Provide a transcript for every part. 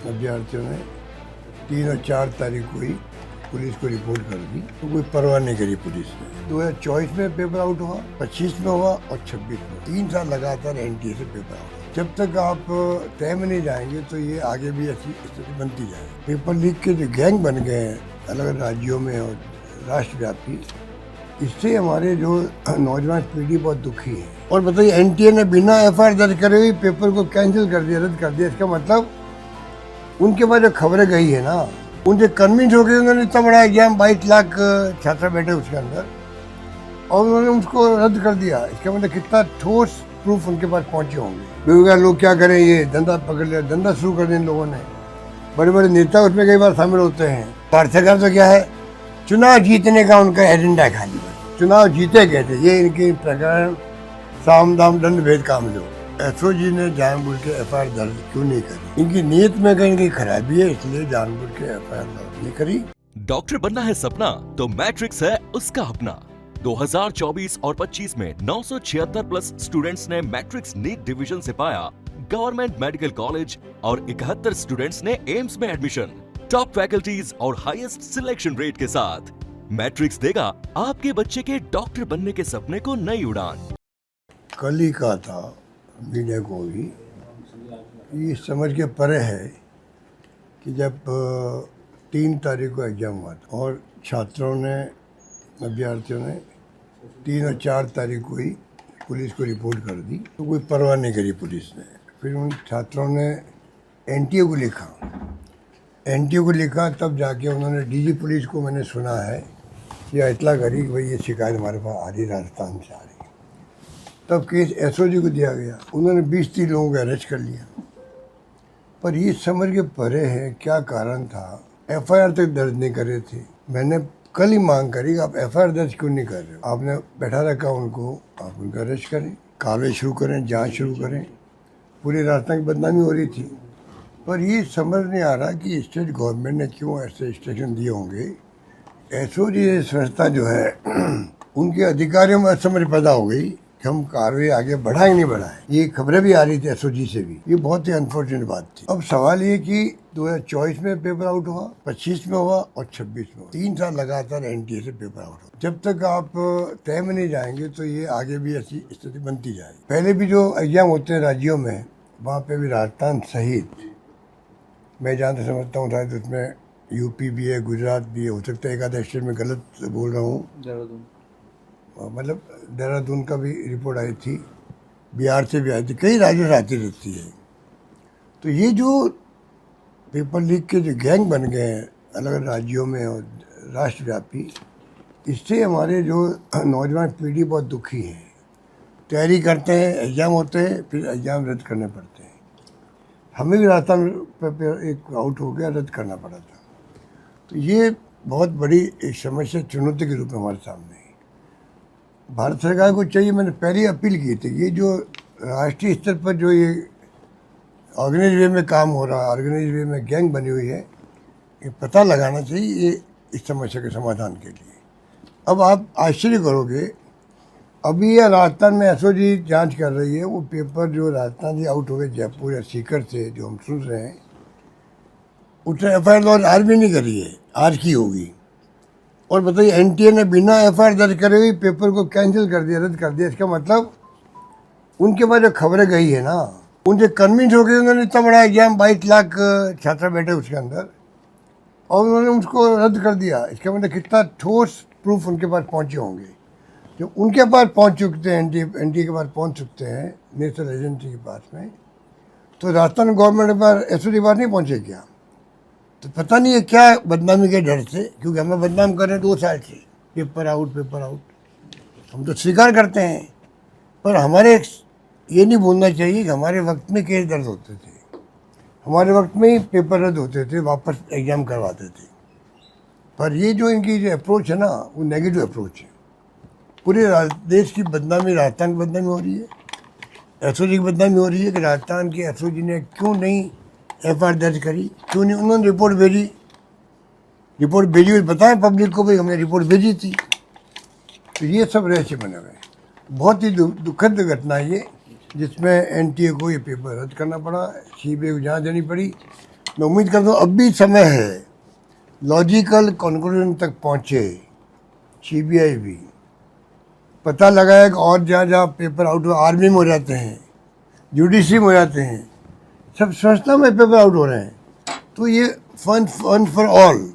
अभ्यर्थियों ने 3 और 4 तारीख को ही पुलिस को रिपोर्ट कर दी, तो कोई परवाह नहीं करी पुलिस ने। 2024 में पेपर आउट हुआ, 25 में हुआ और 26 में। 3 साल लगातार एनटीए से पेपर आउट। जब तक आप तय में नहीं जाएंगे तो ये आगे भी ऐसी स्थिति बनती जाएगी। पेपर लीक के जो गैंग बन गए हैं अलग अलग राज्यों में और राष्ट्रव्यापी, इससे हमारे जो नौजवान पीढ़ी बहुत दुखी है। और बताइए, एनटीए ने बिना एफआईआर दर्ज करे हुए पेपर को कैंसिल कर दिया, रद्द कर दिया। इसका मतलब उनके पास जो खबरें गई है ना, उनसे कन्विंस हो गए। उन्होंने इतना बड़ा एग्जाम 22 लाख छात्र बैठे उसके अंदर, और उन्होंने उसको रद्द कर दिया। इसका मतलब कितना ठोस प्रूफ उनके पास पहुंचे होंगे। लोग क्या करें, ये धंधा पकड़ लिया, धंधा शुरू कर दिया इन लोगों ने। बड़े बड़े नेता उसमें कई बार शामिल होते हैं। भारत सरकार तो क्या है, चुनाव जीतने का उनका एजेंडा है खाली। चुनाव जीते गए थे, ये इनके प्रकरण साम दाम दंड भेद काम लो। एसओजी ने जानबूझ के एफआईआर दर्ज क्यों नहीं करी? इनकी नीयत में कहीं की खराबी है, इसलिए जानबूझ के एफआईआर दर्ज नहीं करी। डॉक्टर बनना है सपना तो मैट्रिक्स है उसका अपना। 2024 और 25 में 976 प्लस स्टूडेंट्स ने मैट्रिक्स नीट डिवीजन से पाया गवर्नमेंट मेडिकल कॉलेज और 71 स्टूडेंट्स ने एम्स में एडमिशन। टॉप फैकल्टीज और हाईएस्ट सिलेक्शन रेट के साथ मैट्रिक्स देगा आपके बच्चे के डॉक्टर बनने के सपने को नई उड़ान। कल ही कहा था मीडिया को भी, ये समझ के परे है कि जब 3 तारीख को एग्जाम हुआ था और छात्रों ने, अभ्यर्थियों ने 3 और 4 तारीख को ही पुलिस को रिपोर्ट कर दी, तो कोई परवाह नहीं करी पुलिस ने। फिर उन छात्रों ने एनटीए को लिखा, तब जाके उन्होंने डीजी पुलिस को, मैंने सुना है, या इतला करी कि भाई ये शिकायत हमारे पास आ रही, राजस्थान से आ रही। तब केस एसओजी को दिया गया, उन्होंने 20-30 लोगों को अरेस्ट कर लिया। पर ये समझ के परे है क्या कारण था, एफआईआर तक दर्ज नहीं करे थे। मैंने कल ही मांग करी कि आप एफआईआर दर्ज क्यों नहीं कर रहे हो? आपने बैठा रखा उनको, आप उनका अरेस्ट करें, कार्रवाई शुरू करें, जांच शुरू करें। पूरी राजस्थान की बदनामी हो रही थी। पर ये समझ नहीं आ रहा कि स्टेट गवर्नमेंट ने क्यों ऐसे इंस्ट्रक्शन दिए होंगे। एसओजी संस्था जो है उनके अधिकारियों में असमझ पैदा हो गई कि हम कार्रवाई आगे बढ़ाएं नहीं बढ़ाएं। ये खबरें भी आ रही थी एसओजी से भी, ये बहुत ही अनफॉर्चुनेट बात थी। अब सवाल ये कि 2024 में पेपर आउट हुआ, 25 में हुआ और 26 में हुआ। 3 साल लगातार एनटीए से पेपर आउट हुआ। जब तक आप तय में नहीं जाएंगे तो ये आगे भी ऐसी स्थिति बनती जाएगी। पहले भी जो एग्जाम होते हैं राज्यों में, वहाँ पे भी राजस्थान सहित, मैं जहाँ तक समझता हूँ शायद उसमें यूपी भी है, गुजरात भी है, हो सकता है एक आधा स्टेट में गलत बोल रहा हूँ, मतलब देहरादून का भी रिपोर्ट आई थी, बिहार से भी आई थी, कई राज्यों से आती रहती है। तो ये जो पेपर लीक के जो गैंग बन गए हैं अलग अलग राज्यों में और राष्ट्रव्यापी, इससे हमारे जो नौजवान पीढ़ी बहुत दुखी है। तैयारी करते हैं, एग्ज़ाम होते हैं, फिर एग्ज़ाम रद्द करने पड़ते हैं। हमें भी राजस्थान पेपर एक आउट हो गया, रद्द करना पड़ा था। तो ये बहुत बड़ी एक समस्या, चुनौती के रूप में हमारे सामने है। भारत सरकार को चाहिए, मैंने पहले अपील की थी, ये जो राष्ट्रीय स्तर पर जो ये ऑर्गेनाइज वे में काम हो रहा है, ऑर्गेनाइज वे में गैंग बनी हुई है, ये पता लगाना चाहिए ये इस समस्या के समाधान के लिए। अब आप आश्चर्य करोगे, अभी यह राजस्थान में एसओजी जांच कर रही है, वो पेपर जो राजस्थान से आउट हो गए, जयपुर या सीकर से, जो हम सुन रहे हैं, उसने एफआईआर आज भी नहीं करी है, आज की होगी। और बताइए, एनटीए ने बिना एफआईआर दर्ज करे हुए पेपर को कैंसिल कर दिया, रद्द कर दिया। इसका मतलब उनके पास जो खबरें गई है ना, उनसे कन्विंस हो गए। उन्होंने इतना बड़ा एग्जाम 22 लाख छात्र बैठे उसके अंदर, और उन्होंने उसको रद्द कर दिया। इसका मतलब कितना ठोस प्रूफ उनके पास पहुंचे होंगे। जो उनके पास पहुंच चुके हैं, एनटीए के पास पहुंच चुके हैं, नेशनल एजेंसी के पास में, तो राजस्थान गवर्नमेंट के पास, एसओजी के पास नहीं पहुंचे क्या? तो पता नहीं है क्या बदनामी के डर से, क्योंकि हमें बदनाम कर रहे हैं 2 साल से, पेपर आउट पेपर आउट। हम तो स्वीकार करते हैं, पर हमारे ये नहीं भूलना चाहिए कि हमारे वक्त में केस दर्ज होते थे, हमारे वक्त में ही पेपर रद्द होते थे, वापस एग्जाम करवाते थे। पर ये जो इनकी जो अप्रोच है ना, वो नेगेटिव अप्रोच है। पूरे देश की बदनामी, राजस्थान की बदनामी हो रही है, एसओजी की बदनामी हो रही है कि राजस्थान की एसओजी ने क्यों नहीं एफआईआर दर्ज करी, क्यों नहीं उन्होंने रिपोर्ट भेजी हुई, बताएं पब्लिक को भाई हमने रिपोर्ट भेजी थी। तो ये सब रहस्य बने हुए हैं। बहुत ही दुखद घटना है ये, जिसमें एनटीए को ये पेपर रद्द करना पड़ा, सीबीआई को जांच देनी पड़ी। मैं उम्मीद करता हूँ अब भी समय है, लॉजिकल कंक्लूजन तक पहुँचे सीबीआई भी, पता लगाया कि और जहाँ जहाँ पेपर आउट हो, आर्मी में हो जाते हैं, जुडिशरी में हो जाते हैं, सब संस्था में पेपर आउट हो रहे हैं, तो ये फन फॉर ऑल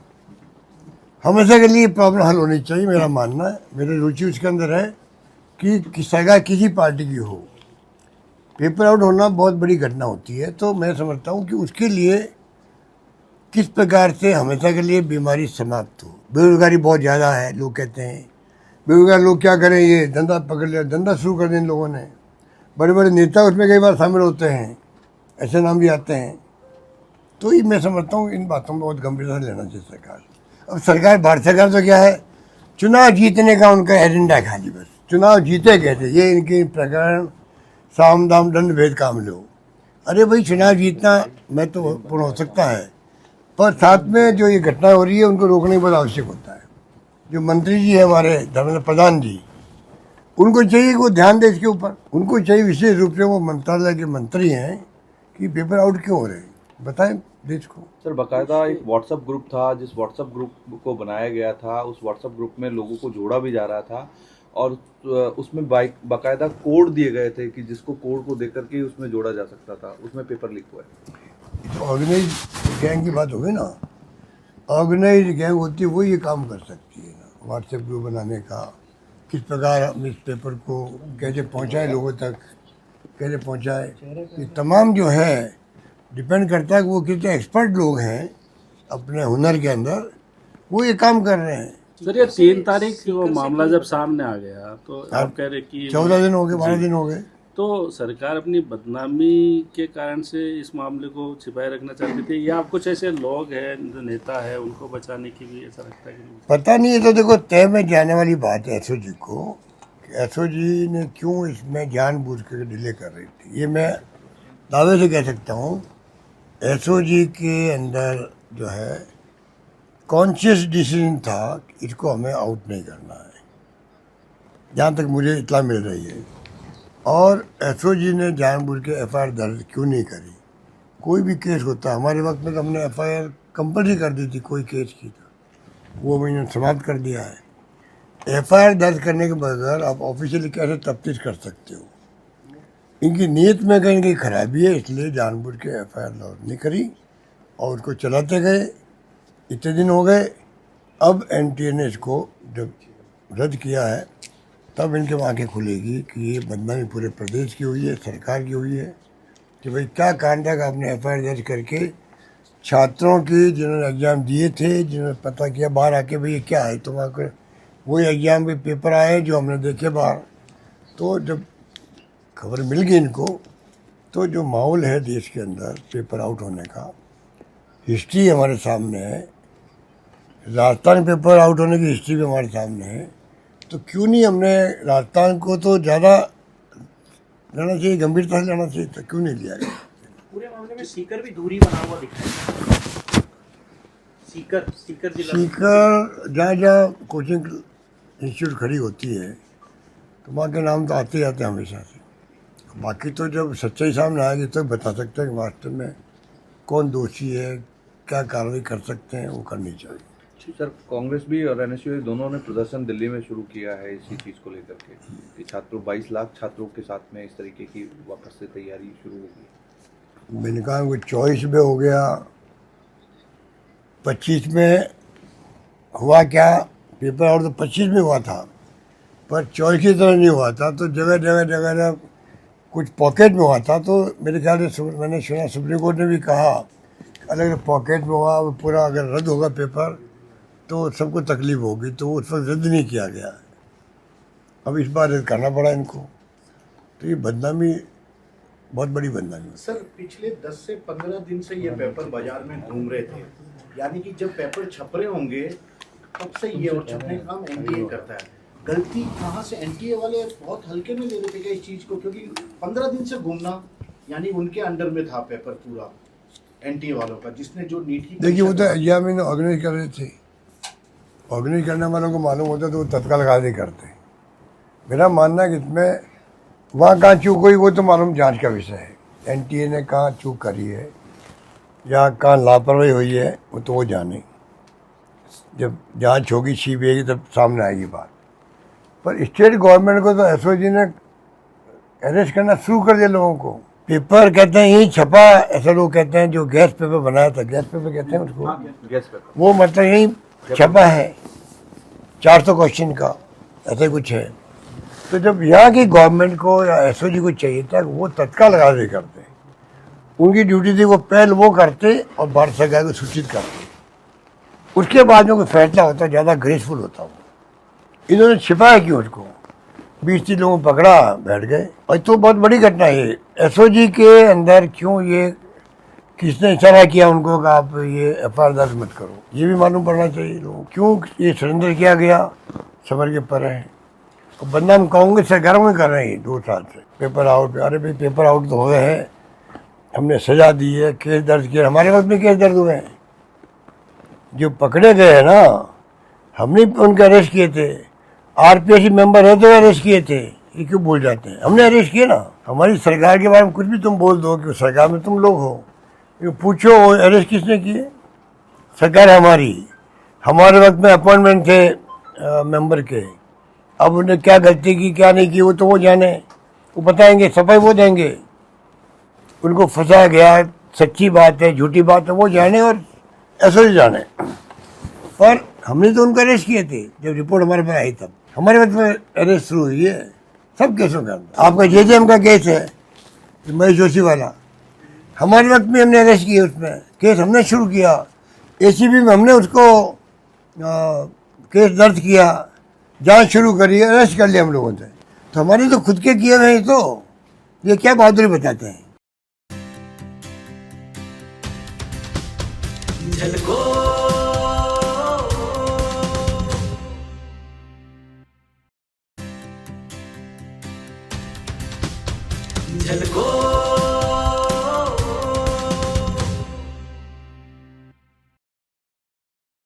हमेशा के लिए प्रॉब्लम हल होनी चाहिए। मेरा मानना है, मेरी रुचि उसके अंदर है कि सरकार किसी पार्टी की हो, पेपर आउट होना बहुत बड़ी घटना होती है। तो मैं समझता हूँ कि उसके लिए किस प्रकार से हमेशा के लिए बीमारी समाप्त हो। बेरोजगारी बहुत ज़्यादा है, लोग कहते हैं बेरोजगार लोग क्या करें, ये धंधा पकड़ लिया, धंधा शुरू कर दिया इन लोगों ने, बड़े बड़े नेता उसमें कई बार शामिल होते हैं, ऐसे नाम भी आते हैं। तो ये मैं समझता हूँ इन बातों में बहुत गंभीरता से लेना चाहिए सरकार। अब सरकार, भारत सरकार तो क्या है, चुनाव जीतने का उनका एजेंडा है खाली, बस चुनाव जीते कहते, ये इनके प्रकरण साम दाम दंड भेद काम लो। अरे भाई, चुनाव जीतना मैं तो पूर्ण हो सकता है, पर साथ में जो ये घटना हो रही है उनको रोकने बहुत आवश्यक होता है। जो मंत्री जी है हमारे धर्मेंद्र प्रधान जी, उनको चाहिए कि वो ध्यान दे इसके ऊपर। उनको चाहिए विशेष रूप से, वो मंत्रालय के मंत्री हैं, कि पेपर आउट क्यों हो रहे हैं, बताएं देश को। सर, बाकायदा एक व्हाट्सएप ग्रुप था, जिस व्हाट्सएप ग्रुप को बनाया गया था, उस व्हाट्सएप ग्रुप में लोगों को जोड़ा भी जा रहा था और उसमें बाकायदा कोड दिए गए थे कि जिसको कोड को देख करके उसमें जोड़ा जा सकता था, उसमें पेपर लीक हुआ है। तो ऑर्गेनाइज गैंग की बात होगी ना, ऑर्गेनाइज गैंग होती है वो ये काम कर सकती है ना, व्हाट्सएप ग्रुप बनाने का, किस प्रकार हम इस पेपर को कैसे पहुंचाए लोगों तक, कैसे पहुंचाए, ये तमाम जो है डिपेंड करता है कि वो कितने एक्सपर्ट लोग हैं अपने हुनर के अंदर, वो ये काम कर रहे हैं। सर, ये 3 तारीख वो मामला जब सामने आ गया तो आप कह रहे कि 14 दिन हो गए, 12 दिन हो गए, तो सरकार अपनी बदनामी के कारण से इस मामले को छिपाए रखना चाहती थी, या आप कुछ ऐसे लोग हैं जो नेता है उनको बचाने की भी ऐसा लगता है कि पता नहीं है। तो देखो, तय में जाने वाली बात है एसओजी को, एसओजी ने क्यों इसमें जानबूझ कर डिले कर रही थी, ये मैं दावे से कह सकता हूँ। एसओजी के अंदर जो है कॉन्शियस डिसीजन था कि इसको हमें आउट नहीं करना है, जहाँ तक मुझे इत्तला मिल रही है। और एसओजी ने जानबूझ के एफआईआर दर्ज क्यों नहीं करी। कोई भी केस होता, हमारे वक्त में तो हमने एफआईआर कंपल्सरी कर दी थी, कोई केस की तो वो मैंने समाप्त कर दिया है। एफआईआर दर्ज करने के बगैर आप ऑफिशियली कैसे तफ्तीश कर सकते हो। इनकी नीयत में कहीं कहीं खराबी है, इसलिए जानबूझ के एफआईआर दर्ज नहीं करी और उसको चलाते गए, इतने दिन हो गए। अब एनटीए ने इसको जब रद्द किया है, तब इनके आंखें खुलेगी कि ये बदनामी पूरे प्रदेश की हुई है, सरकार की हुई है, कि भाई क्या कारण था कि आपने एफआईआर दर्ज करके छात्रों की, जिन्होंने एग्ज़ाम दिए थे, जिन्होंने पता किया बाहर आके भाई ये क्या है, तो वहाँ वही एग्ज़ाम के पेपर आए जो हमने देखे बाहर। तो जब खबर मिल गई इनको, तो जो माहौल है देश के अंदर पेपर आउट होने का, हिस्ट्री हमारे सामने है, राजस्थान पेपर आउट होने की हिस्ट्री भी हमारे सामने है, तो क्यों नहीं हमने राजस्थान को तो ज़्यादा लेना चाहिए, गंभीरता से लेना चाहिए, तो क्यों नहीं लिया गया। पूरे मामले में सीकर भी दूरी बना हुआ दिख रहा है। सीकर जहाँ जहाँ कोचिंग इंस्टीट्यूट खड़ी होती है तो वहाँ के नाम तो आते ही आते हैं हमेशा से। बाकी तो जब सच्चाई सामने आएगी तो बता सकते हैं कि वास्तव में कौन दोषी है, क्या कार्रवाई कर सकते हैं, वो करनी चाहिए। सर, कांग्रेस भी और एनएसयूआई दोनों ने प्रदर्शन दिल्ली में शुरू किया है इसी चीज़ को लेकर के कि छात्रों 22 लाख छात्रों के साथ में इस तरीके की वापस से तैयारी शुरू होगी। मैंने कहा वो 24 में हो गया, 25 में हुआ क्या, पेपर आउट तो 25 में हुआ था, पर 24 की तरह नहीं हुआ था। तो जगह जगह जगह जगह कुछ पॉकेट में हुआ था। तो मेरे ख्याल से मैंने सुना सुप्रीम कोर्ट ने भी कहा अलग अलग पॉकेट में हुआ, वो पूरा अगर रद्द होगा पेपर तो सबको तकलीफ होगी, तो उस वक्त रद्द नहीं किया गया। अब इस बार रद्द करना पड़ा इनको, तो ये बदनामी, बहुत बड़ी बदनामी। सर, पिछले 10 से 15 दिन से ये पेपर बाजार में घूम रहे थे, यानी कि जब पेपर छप रहे होंगे तब से ये, और छपने का काम एनटीए करता है। गलती कहाँ से, एनटीए वाले बहुत हल्के में ले रहे थे इस चीज़ को, क्योंकि 15 दिन से घूमना, यानी उनके अंडर में था पेपर पूरा एनटीए वालों का, जिसने जो नीट की। देखिए, वो तो एग्जाम में ऑर्गेनाइज कर रहे थे, ऑर्गेनाइज करने वालों को मालूम होता तो वो तत्काल कार्रवाई करते। मेरा मानना है कि इसमें वहाँ कहाँ चूक हुई वो तो मालूम जांच का विषय है, एनटीए ने कहाँ चूक करी है जहाँ कहाँ लापरवाही हुई है वो तो वो जाने, जब जांच होगी सीबीआई की तब सामने आएगी बात। पर स्टेट गवर्नमेंट को तो एसओजी ने अरेस्ट करना शुरू कर दिया लोगों को। पेपर कहते हैं यही छपा, ऐसे लोग कहते हैं जो गैस पेपर बनाया था, गैस पेपर कहते हैं उसको, गैस पेपर वो मतलब यही छपा है 400 क्वेश्चन का, ऐसा कुछ है। तो जब यहाँ की गवर्नमेंट को या एसओजी को चाहिए था वो तत्काल कार्रवाई करते, उनकी ड्यूटी थी वो पहल वो करते और भारत सरकार को सूचित करते, उसके बाद में कोई फैसला होता, ज़्यादा ग्रेसफुल होता वो। इन्होंने छिपाया क्यों उसको? 20-30 लोगों को पकड़ा, बैठ गए। और तो बहुत बड़ी घटना है एसओजी के अंदर। क्यों ये किसने इशारा किया उनको कि आप ये एफआईआर दर्ज मत करो, ये भी मालूम पड़ना चाहिए लोगों। क्यों ये सरेंडर किया गया, समझ के पर है। और बदनाम कांग्रेस सरकार में कर रहे हैं 2 साल से। पेपर आउट, अरे भाई पेपर आउट तो हो गए हैं, हमने सजा दी है, केस दर्ज किया, हमारे वक्त में केस दर्ज हुए हैं। जो पकड़े गए हैं ना, हमने उनके अरेस्ट किए थे, आरपीएससी मेंबर है तो अरेस्ट किए थे, ये क्यों भूल जाते हैं? हमने अरेस्ट किए ना। हमारी सरकार के बारे में कुछ भी तुम बोल दो कि सरकार में तुम लोग हो, ये पूछो अरेस्ट किसने किए? सरकार हमारी, हमारे वक्त में अपॉइंटमेंट थे मेंबर के। अब उन्हें क्या गलती की क्या नहीं की वो तो वो जाने, वो बताएंगे, सफाई वो देंगे। उनको फंसाया गया, सच्ची बात है झूठी बात है वो जाने और ऐसा ही जाने। पर हमने तो उनको अरेस्ट किए थे जब रिपोर्ट हमारे पास आई, तब हमारे वक्त में अरेस्ट शुरू हुई है सब केसों का। आपका जेजेएम का केस है महेश जोशी वाला, हमारे वक्त में हमने अरेस्ट किया, उसमें केस हमने शुरू किया। एसीबी में हमने उसको केस दर्ज किया, जांच शुरू करी, अरेस्ट कर लिया हम लोगों ने। तो हमारे तो खुद के किए हुए हैं, तो ये क्या बहादुरी बताते हैं। झलको